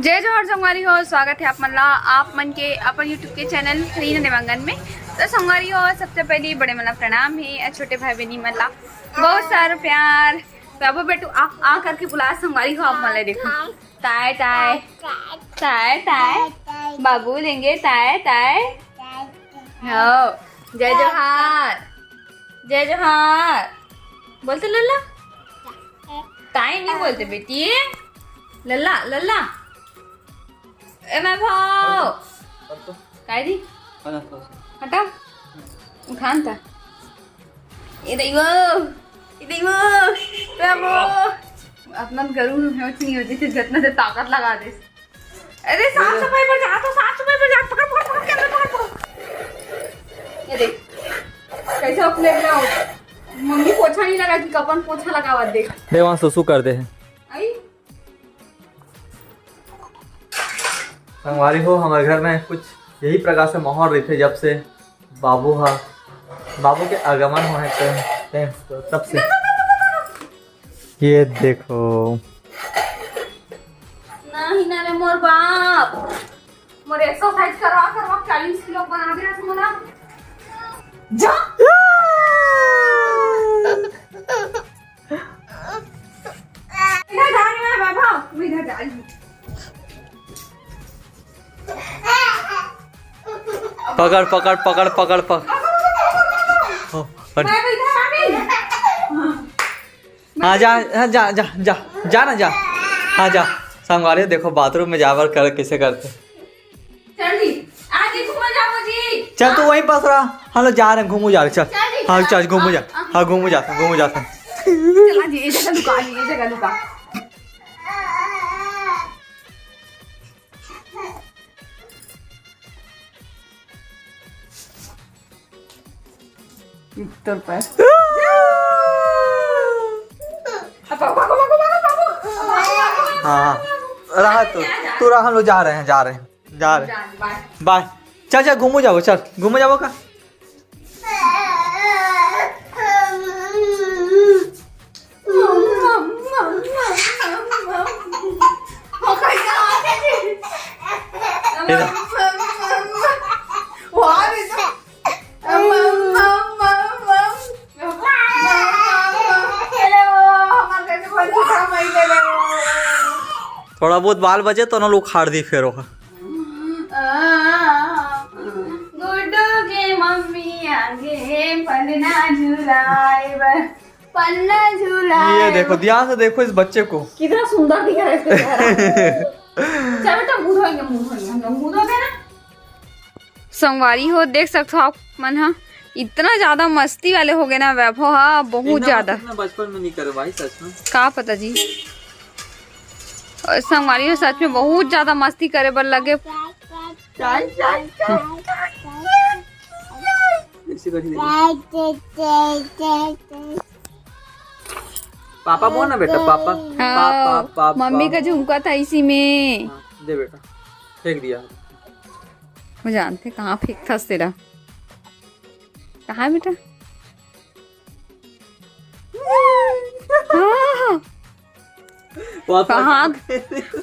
जय जोहर संगवारी हो, स्वागत है आप मन ला आप मन के अपन यूट्यूब के चैनल रीना देवांगन में। तो संगवारी हो, सबसे पहले बड़े मन ला प्रणाम है और छोटे भाई बहनी मन ला बहुत सारा प्यार। बाबू बेटू आ करके बुला संगवारी हो, आप मन ला देखो ताय ताय ताय ताय बाबू लेंगे ताय ताय। हो जय जोहार जय जोहार बोलते लल्ला, ताय नहीं बोलते बेटी, लल्ला लल्ला। ए मैं भाव काय दी हटा उठान था ये दैवो अपना गरू नहीं होती थी जितना से ताकत लगा दे। अरे साफ सफाई पर जा, तो साफ सफाई पर जा, पकड़ पकड़ पकड़ कैमरा पकड़। ये देख कैसे अपने मम्मी पोछा नहीं लगा कि कपन पोछा लगावा देख देवान सुसु कर दे है। संगवारी हो, हमारे घर में कुछ यही प्रकार से माहौल रही थे जब से बाबू के आगमन हुए तो तब से। ये देखो नहीं ना मोर बाप मोर एक्सरसाइज करवा 40 किलो बना दे रहा मोला जा। इधर जा रही है बाबा, मैं इधर जा रही हूं। पकड़ पकड़ पकड़ पकड़ पकड़। हाँ जा हाँ जा जा जा जा ना जा। हाँ जा संगवारी देखो बाथरूम में जावर कर कैसे करते। चल तू वहीं पास रहा, हम लोग जा रहे हैं घूमू जा रहे। चल हाँ चल घूमू जा, हाँ घूमू जाता ये जगह दुकान तर पर हाँ रहा तू रहा, हम लोग जा रहे हैं बाय। चल घूमू जाओ, चल घूमू जाओ का। थोड़ा बहुत बाल बचे तो ना लोग खाड़ दी फेर गुड्डू के मम्मी आगे पन्ना झूलाए। ये देखो ध्यान से देखो इस बच्चे को कितना सुंदर दिख रहा है इसका चेहरा। चल बेटा मुंह धोएंगे ना। संगवारी हो, देख सकते हो आप मन हा इतना ज्यादा मस्ती वाले हो गए ना वैभव, हाँ बहुत ज्यादा। बचपन में नहीं करे भाई सच में, का पता जी। और संगवारी हो सच में बहुत ज्यादा मस्ती करे बर लगे। पापा बोल ना बेटा, पापा पापा मम्मी का झुमका था इसी में। दे बेटा, फेंक दिया। वो जानते कहाँ फेंक था तेरा, कहाँ बेटा। कहाँ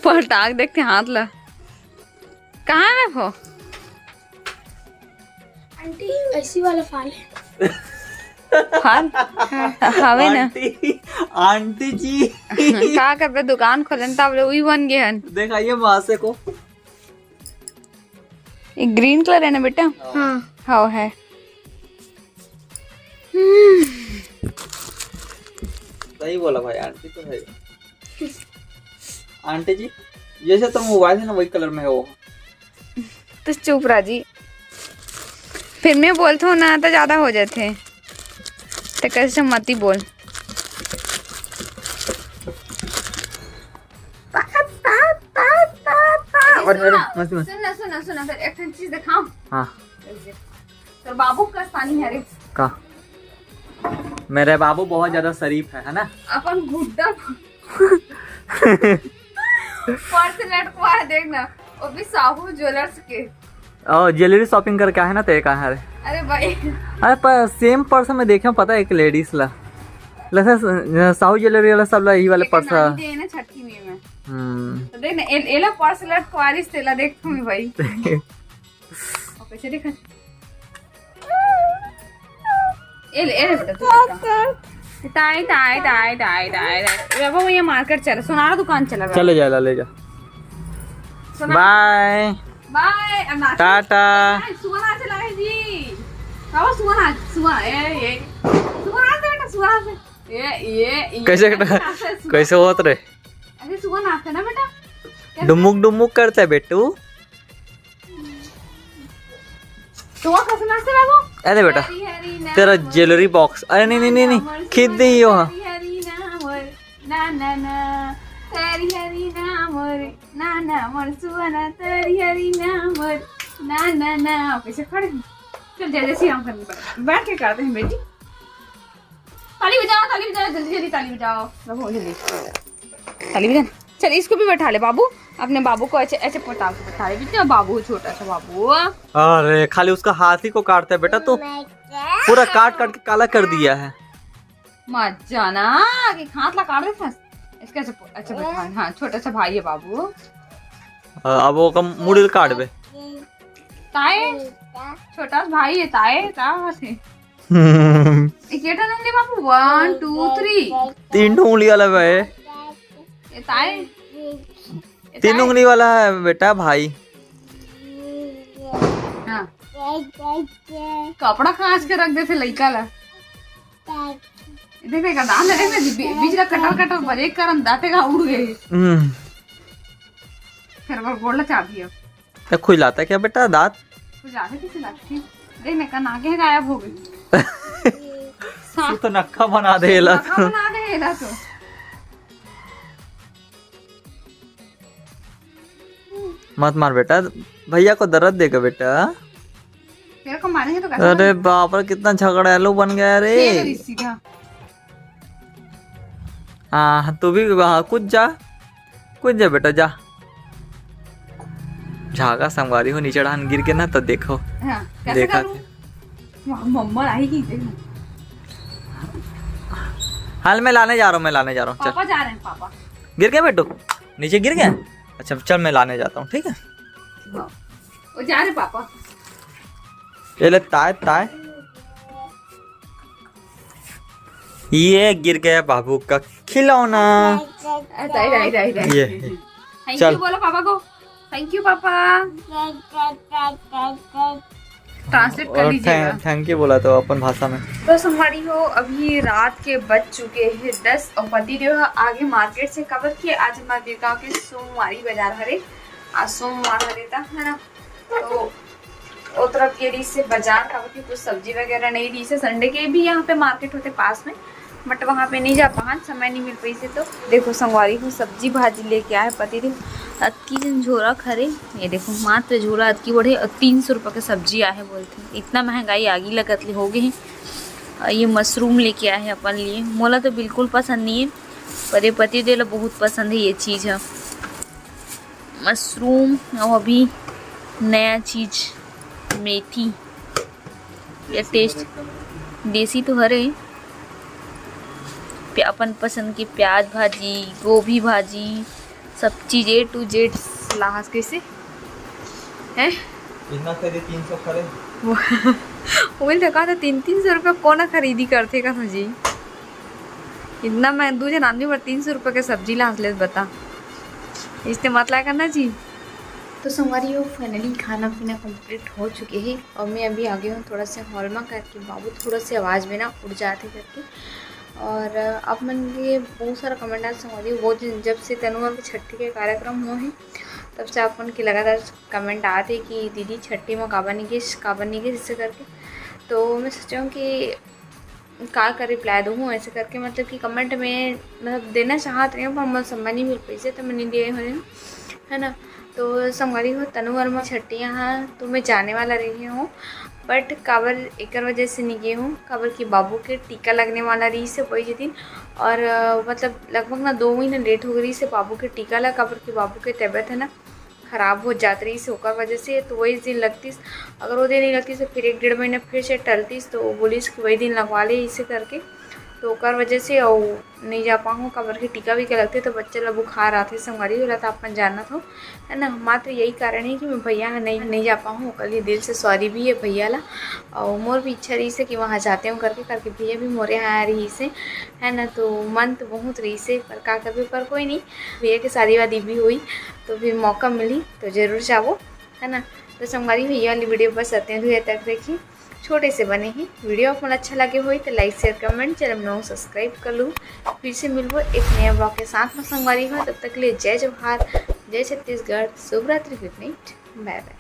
पलटाक देखते हाथ ला, कहाँ है वो आंटी ऐसी वाला फाल है। फाल हवे ना आंटी जी का कर दुकान खोलन तब वही बन गए हन। देखा ये मासे को, ये ग्रीन कलर है ना बेटा। हाँ है। सही बोला भाई, आंटी तो है। आंटी जी जैसे तो मोबाइल है ना वही कलर में है वो। तो चुप रहा जी, फिर मैं बोलता हूँ ना तो ज्यादा हो जाते तो कैसे मत ही बोल। सुना फिर एक चीज दिखाऊं। हाँ तो बाबू का स्थानी है रे का, मेरे बाबू बहुत ज्यादा शरीफ है ना। अपन गुड्डा पर्स लटका है देखना, वो भी साहू ज्वेलर्स के। ज्वेलरी शॉपिंग करके आए ना, तो एक है। अरे भाई अरे पर सेम पर्स में देखे पता है एक लेडीज ला साहू ज्वेलरी वाला सब ला यही वाले पर्स छठी में तो देख ना एला पर्सलट क्वारिस तेला देख तुम्ही भाई और कैसे देखा एले बेटा तू ताई ताई ताई ताई ताई बाबू ये मार्केट चला सोनारा दुकान चला चले जा ले जा। Bye bye Tata. सुवना चला है जी बाबा सुवना ये सुवना से बेटा सुवना से ये कैसे होत रे ऐसे सुवना नाचते ना बेटा डुमुक डुमुक करता है बेटू। तो कैसे नाचते बाबू अरे बेटा हरी हरी ना तेरा ज्वेलरी बॉक्स, अरे नहीं नहीं नहीं नहीं खींच दी हो। हरी हरी नामर ना ना ना हरी हरी नामर ना ना मर सुवना हरी हरी नामर ना ना ना कैसे खड़े चल जैसे हम करने बैठ के करते हैं बेटी। ताली बजाओ जल्दी जल्दी ताली बजाओ बाबू जल्दी ताली बजा। चल इसको भी बैठा ले बाबू अपने बाबू को ऐसे ऐसे पटा के बैठा ले कितना बाबू छोटा सा बाबू। अरे खाली उसका हाथ ही को काटता है बेटा, तो पूरा काट काट के काला कर दिया है। मत जाना कि हाथ ला काट दे इसका ऐसे अच्छा बैठा। हाँ छोटा सा भाई है बाबू। अब वो कम मुड़ी काट बे ताए छोटा सा भाई है ताए थे केटा नंगे बाबू 1 2 3 तीन उंगली वाला है ये ताए 3 उंगली वाला है बेटा भाई। हाँ कपड़ा खांच के रख देते लड़का ला देखेगा दांत लगे बीच का कटर कटर बजे करम दाते का उड़ गए फिर वो गोड़ चाप दिया तो खुजलाता क्या बेटा दांत कुछ आगे किसी लगती देखने का नाके गायब हो गई तू तो नक्का बना देला नाका बना देला तो मत मार बेटा, भैया को दर्द देगा बेटा। तेरे को मारेंगे तो कैसे अरे बाप रे कितना झगड़ालू बन गया रे। सीधा हाँ तू भी वहाँ कूद जा बेटा जा। झागा संगवारी हो नीचे डान गिर के ना तो देखो। हाँ, कैसे देखा करूं? मम्मा आएगी देखना। हाल मैं लाने जा रहा हूँ चल। पापा जा रहे हैं पापा। गिर गया बेटू नीचे गिर गया। अच्छा चल मैं लाने जाता हूँ ठीक है। वो जा रहे पापा। ये ले ताए ताए ये गिर गया बाबू का खिलौना। ये थैंक यू बोलो पापा को। थैंक यू पापा। ट्रांसलेट कर लीजिएगा। थैंक यू बोला तो अपन भाषा में। तो हमारी हो अभी रात के बज चुके हैं 10 और पतिदेव आगे मार्केट से कवर किए। आज हमारे गाँव के सोमवारी बाजार हरे आज सोमवार हरे था है ना। तो वो तरफ के री से बाजार कवर की कुछ सब्जी वगैरह नहीं दी से। संडे के भी यहाँ पे मार्केट होते पास में बट वहाँ पे नहीं जा पाए समय नहीं मिल पाई से। तो देखो संगवारी को सब्जी भाजी लेके आए पतिदेव अतकी झोरा खरे। ये देखो मात्र झोरा अतकी बढ़े और 300 रुपये का सब्जी आए बोलते इतना महंगाई आगी लगत हो गई है। ये मशरूम लेके आए हैं अपन लिए। मोला तो बिल्कुल पसंद नहीं है पर ये पतिदेव बहुत पसंद है ये चीज़ है मशरूम। और अभी नया चीज़ मेथी या टेस्ट देसी तो हरे अपन पसंद की प्याज भाजी गोभी भाजी सब चीज़ A to Z लाहस कैसे है। इतना खरीदे 300 खरे वो देखा था 300 रुपये कौन खरीदी करते का था जी। इतना मैं दूसरे आदमी पर 300 रुपये के सब्जी लास ले बता इससे मतलब करना जी। तो हमारी वो फाइनली खाना पीना कंप्लीट हो चुके हैं और मैं अभी आ गई हूँ थोड़ा सा हॉल में करके बाबू थोड़ा सी आवाज़ में ना उड़ जाते करके। और अब मैंने बहुत सारा कमेंट आज हमारी वो जब से तनुवर के छठी के कार्यक्रम हुए हैं तब से अपन के लगातार कमेंट आते कि दीदी छठी में काबा नहीं गए इससे करके। तो मैं सोचा हूँ कि का रिप्लाई दूँ ऐसे करके मतलब कि कमेंट में मतलब देना चाहते रही हूँ पर मैं समय नहीं मिल पैसे तो मैं नहीं दिए हुए है ना। तो संगवारी हो तनु वर्मा छठी यहाँ तो मैं जाने वाला रही हूँ बट काबर एक वजह से नहीं गई हूँ काबर की बाबू के टीका लगने वाला रही से वही दिन और मतलब लगभग ना 2 महीने लेट हो गई से बाबू के टीका लगा काबर की बाबू की तबीयत है ना ख़राब हो जाती रही से होकर वजह से। तो वही दिन लगतीस अगर वो दिन नहीं लगती तो फिर 1-1.5 महीने फिर से टलतीस तो बोलीस कि वही दिन लगवा ले इसे करके। तो ओकर वजह से और नहीं जा पाऊँ काबर के टीका भी के लगते तो बच्चे ला बुखार आते संगवारी हो रहा था अपन जानत हो है ना। मात्र यही कारण है कि मैं भैया नहीं जा पाऊँ। ओकर लिए दिल से सॉरी भी है भैया ला। और मोर भी इच्छा रही से कि वहाँ जाते हूँ करके भैया भी मोरे यहाँ आ रही से है ना। तो मन तो बहुत रही से पर का कभी पर कोई नहीं, भैया की शादी वादी भी हुई तो फिर मौका मिली तो ज़रूर जाओ है ना। तो संगवारी भैया वाली वीडियो बस आते हैं तक देखिए, छोटे से बने हैं। वीडियो आपको अच्छा लगे हो तो लाइक शेयर कमेंट चैनल में सब्सक्राइब कर लूँ। फिर से मिलबो एक नया ब्लॉग के साथ में संगवारी हो। तब तक के लिए जय जवाहर, जय छत्तीसगढ़, शुभ रात्रि, गुड नाइट, बाय बाय।